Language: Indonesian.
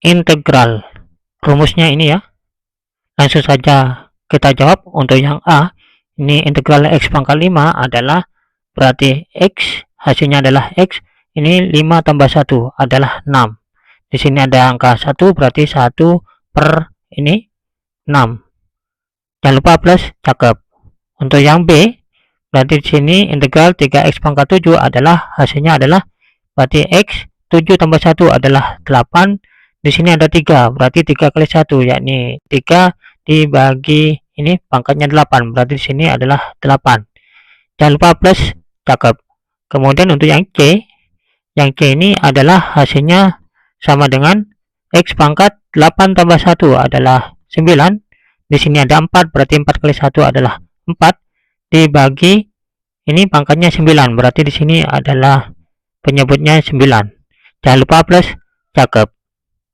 integral. Rumusnya ini ya. Langsung saja kita jawab. Untuk yang A, ini integral X pangkat 5 adalah berarti X, hasilnya adalah X. Ini 5 tambah 1 adalah 6. Di sini ada angka 1, berarti 1 per ini 6. Jangan lupa plus, cakep. Untuk yang B, berarti di sini integral 3x pangkat 7 adalah hasilnya adalah berarti X 7 tambah 1 adalah 8. Di sini ada 3, berarti 3 kali 1, yakni 3 dibagi ini pangkatnya 8, berarti di sini adalah 8. Jangan lupa plus, cakep. Kemudian untuk yang C ini adalah hasilnya sama dengan X pangkat 8 tambah 1 adalah 9. Di sini ada 4, berarti 4 kali 1 adalah 4 dibagi ini pangkatnya 9, berarti di sini adalah penyebutnya 9. Jangan lupa plus, cakep.